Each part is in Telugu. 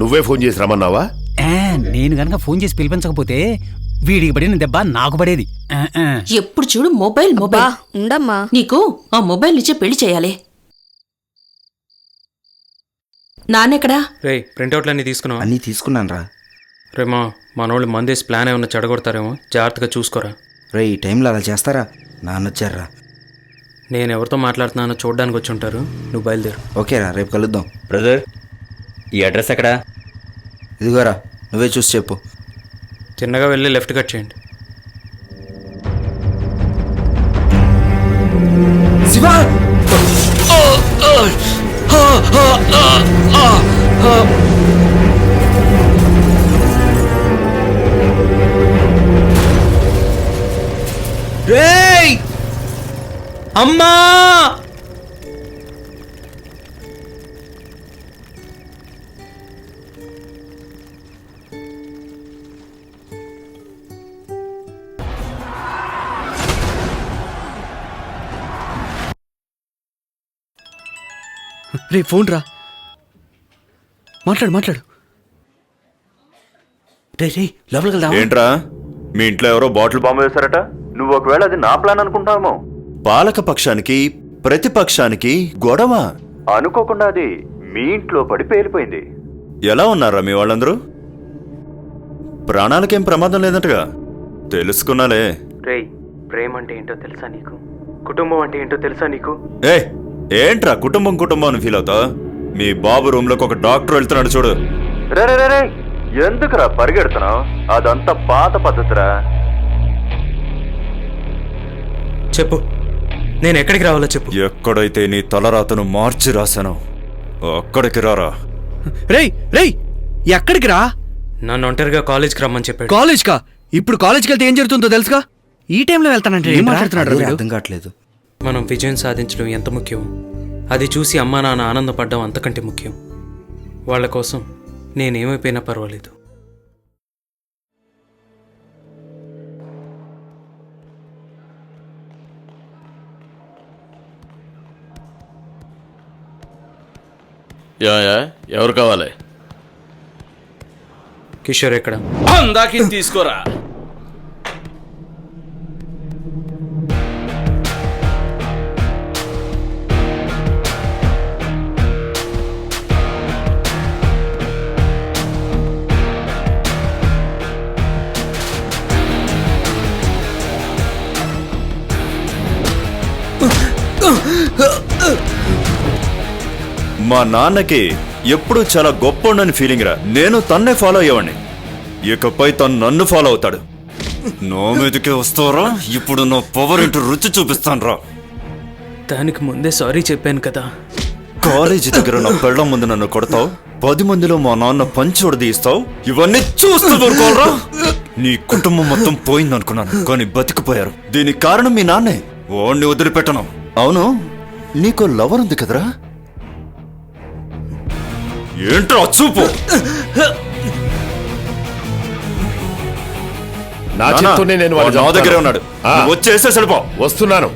నువ్వే ఫోన్ చేసి రమ్మన్నావా? నేను గనక ఫోన్ చేసి పిలిపించకపోతే వీడికి పడిన దెబ్బ నాకు పడేది. ఎప్పుడు చూడు మొబైల్ మొబైల్. ఉండమ్మా, నీకు ఆ మొబైల్ ఇచ్చే పెళ్లి చేయాలి. నాన్నెక్కడా? రే ప్రింట్అవుట్లన్నీ తీసుకున్నావు? అన్నీ తీసుకున్నాను రా. రేమా మనోళ్ళు మందేసి ప్లాన్ ఏమన్నా చెడగొడతారేమో, జాగ్రత్తగా చూసుకోరా. రే ఈ టైంలో అలా చేస్తారా? నాన్న వచ్చారా? నేను ఎవరితో మాట్లాడుతున్నానో చూడడానికి వచ్చి ఉంటారు, నువ్వు బయలుదేరు. ఓకేరా, రేపు కలుద్దాం. బ్రదర్, ఈ అడ్రస్ ఎక్కడా? ఇదిగోరా, నువ్వే చూసి చెప్పు. చిన్నగా వెళ్ళి లెఫ్ట్ కట్ చేయండి. శివా! రేయ్! అమ్మా! రే ఫోన్ రా, మాట్లాడు. రే లోపలికి వెళ్దాం. ఏంట్రా, మీ ఇంట్లో ఎవరో బాటిల్ బాంబు వేశారట? నువ్వు ఒకవేళ అది నా ప్లాన్ అనుకుంటామో. పాలక పక్షానికి ప్రతిపక్షానికి గొడవ అనుకోకుండా అది మీ ఇంట్లో పడి పేలిపోయింది. ఎలా ఉన్నారా మీ వాళ్ళందరూ? ప్రాణాలకేం ప్రమాదం లేదంటగా? తెలుసుకున్నాలే. రే ప్రేమ అంటే ఏంటో తెలుసా నీకు? కుటుంబం అంటే ఏంటో తెలుసా నీకు? ఏంట్రా కుటుంబం అని ఫీల్ అవుతా? మీ బాబు రూమ్ లోకి ఒక డాక్టర్ వెళ్తున్నాడు చూడు. రే ఎందుకురా పరిగెడుతున్నావు? అదంతా పాత పద్ధతిరా. చెప్పు, నేను ఎక్కడికి రావాలో చెప్పు. ఎక్కడైతే నీ తలరాతను మార్చి రాశానో అక్కడికి రారా. రేయ్ ఎక్కడికి రా? నన్ను ఒంటరిగా కాలేజ్కి రమ్మని చెప్పాడు. కాలేజ్ కా? ఇప్పుడు కాలేజ్కి వెళ్తే ఏం జరుగుతుందో తెలుసుగా? ఈ టైంలో వెళ్తానంటే ఏం మాట్లాడుతున్నాడు? అర్థం కావట్లేదు. మనం విజయం సాధించడం ఎంత ముఖ్యం, అది చూసి అమ్మా నాన్న ఆనందపడ్డం అంతకంటే ముఖ్యం. వాళ్ళ కోసం నేనేమైపోయినా పర్వాలేదు. ఎవరు కావాలి? కిషోర్ ఎక్కడ? అందాకి తీసుకోరా. మా నాన్నకి ఎప్పుడూ చాలా గొప్పోడని ఫీలింగ్ రా. నేను తన్నే ఫాలో అయ్యేవాడిని, ఇకపై తను నన్ను ఫాలో అవుతాడు. నా మీదకే వస్తారా? ఇప్పుడు నా పవర్ ఏంటో రుచి చూపిస్తాను రా. దానికి ముందే సారీ చెప్పాను కదా. కాలేజీ దగ్గర నా పెళ్ళం ముందు నన్ను కొడతావు, 10 మందిలో మా నాన్న పంచోడు ఇస్తావు, ఇవన్నీ చూస్తూ దొరుకోరా. నీ కుటుంబం మొత్తం పోయిందనుకున్నాను, కానీ బతికిపోయారు. దీనికి కారణం మీ నాన్నే. వాడిని వదిలిపెట్టను. అవును, నీకో లవర్ ఉంది కదరా? ఏంట్రా చూపు? నా చేత్తోనే నేను నా దగ్గరే ఉన్నాడు. వచ్చేసే సరిపో. వస్తున్నాను.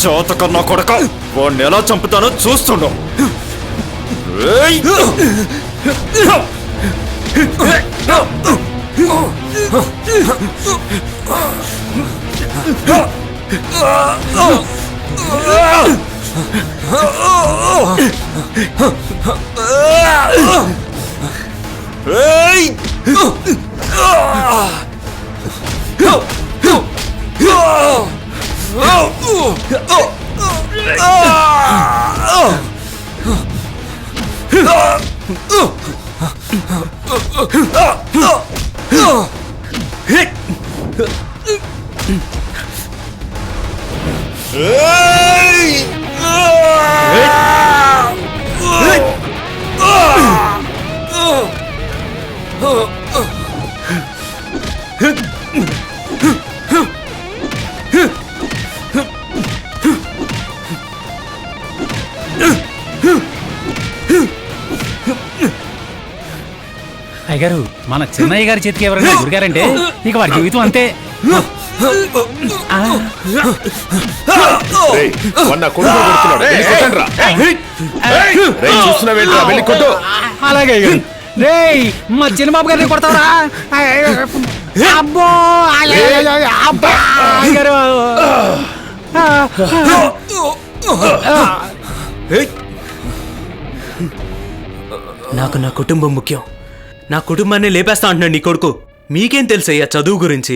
చోతకన్నా కొడక, వాడిని ఎలా చంపుతానో చూస్తుండవు. అయ్యగారు మన చిన్నయ్య గారి చేతికి ఎవరైనా గురిగారంటే ఇక వారి జీవితం అంతే. రేయ్, మొన్న కొడుకు కొడుతున్నాడు. వెళ్ళి కొట్టండ్రా. రేయ్, చూస్తున్నావేంట్రా? వెళ్ళి కొట్టు. అలాగే అయ్యగారు. రేయ్ మా చిన్నబాబు గారిని కొడతావరా? అబ్బో అబ్బా అయ్యగారు. నాకు నా కుటుంబం ముఖ్యం. నా కుటుంబాన్ని లేపేస్తా అంటున్నాడు నీ కొడుకు. మీకేం తెలుసయ్యా చదువు గురించి?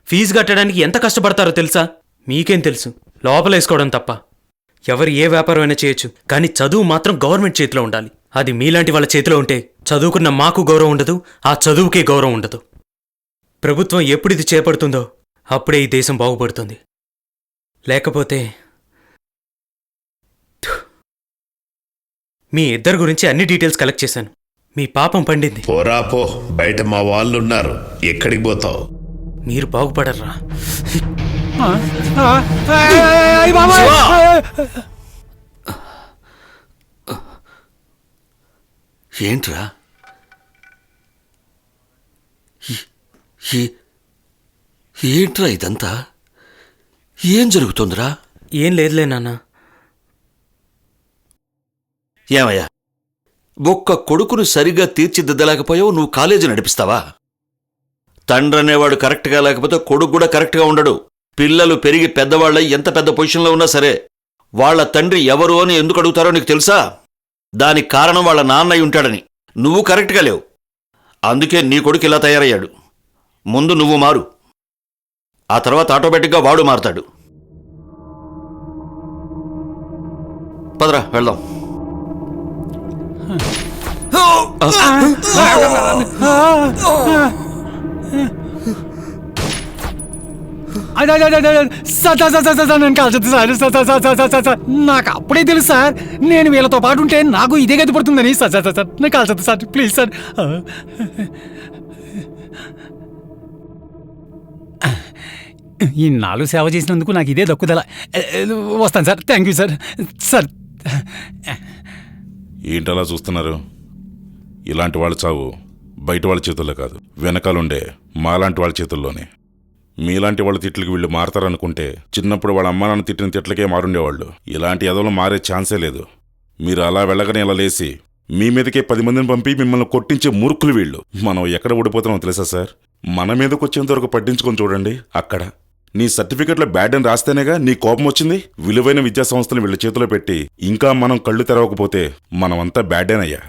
ఫీజు కట్టడానికి ఎంత కష్టపడతారో తెలుసా? మీకేం తెలుసు? లోపలేసుకోవడం తప్ప. ఎవరు ఏ వ్యాపారం అయినా చేయొచ్చు, కానీ చదువు మాత్రం గవర్నమెంట్ చేతిలో ఉండాలి. అది మీలాంటి వాళ్ళ చేతిలో ఉంటే చదువుకున్న మాకు గౌరవం ఉండదు, ఆ చదువుకే గౌరవం ఉండదు. ప్రభుత్వం ఎప్పుడు ఇది చేపడుతుందో అప్పుడే ఈ దేశం బాగుపడుతుంది. లేకపోతే మీ ఇద్దరి గురించి అన్ని డీటెయిల్స్ కలెక్ట్ చేశాను. మీ పాపం పండింది. పోరా పో, బయట మా వాళ్ళున్నారు. ఎక్కడికి పోతావు? మీరు బాగుపడర్రా. ఏంట్రా ఏంట్రా ఇదంతా? ఏం జరుగుతుందిరా? ఏం లేదులే నాన్న. ఏమయ్యా, ఒక్క కొడుకును సరిగ్గా తీర్చిదిద్దలేకపోయావు, నువ్వు కాలేజీ నడిపిస్తావా? తండ్రి అనేవాడు కరెక్ట్గా లేకపోతే కొడుకు కూడా కరెక్ట్గా ఉండడు. పిల్లలు పెరిగి పెద్దవాళ్ళై ఎంత పెద్ద పొజిషన్లో ఉన్నా సరే వాళ్ళ తండ్రి ఎవరు అని ఎందుకు అడుగుతారో నీకు తెలుసా? దానికి కారణం వాళ్ళ నాన్న అయి ఉంటాడని. నువ్వు కరెక్ట్గా లేవు, అందుకే నీ కొడుకు ఇలా తయారయ్యాడు. ముందు నువ్వు మారు, ఆ తర్వాత ఆటోమేటిక్గా వాడు మారుతాడు. పదరా వెళ్దాం. నాకు అప్పుడే తెలుసు సార్, నేను వీళ్ళతో పాటు ఉంటే నాకు ఇదే గతి పడుతుందని. సార్ సార్ సార్ నాకు కాల్చదు సార్, ప్లీజ్ సార్. ఈ 4 సేవ చేసినందుకు నాకు ఇదే దక్కుదల. వస్తాను sir. Thank you sir. Sir ఏంటలా చూస్తున్నారు? ఇలాంటి వాళ్ళ చావు బయట వాళ్ళ చేతుల్లో కాదు, వెనకాలుండే మాలాంటి వాళ్ళ చేతుల్లోనే. మీలాంటి వాళ్ళ తిట్లకి వీళ్ళు మారతారనుకుంటే చిన్నప్పుడు వాళ్ళ అమ్మా నాన్న తిట్టిన తిట్లకే మారుండేవాళ్ళు. ఇలాంటి ఎదవలు మారే ఛాన్సే లేదు. మీరు అలా వెళ్ళగానే ఇలా లేసి మీ మీదకే 10 మందిని పంపి మిమ్మల్ని కొట్టించే మూర్ఖులు వీళ్ళు. మనం ఎక్కడ ఓడిపోతున్నామో తెలుసా సార్? మన మీదకి వచ్చేంత వరకు పట్టించుకొని చూడండి. అక్కడ నీ సర్టిఫికెట్లో బ్యాడ్ అని రాస్తేనేగా నీ కోపం వచ్చింది. విలువైన విద్యా సంస్థలు వీళ్ళ చేతిలో పెట్టి ఇంకా మనం కళ్ళు తెరవకపోతే మనమంతా బ్యాడేనయ్యా.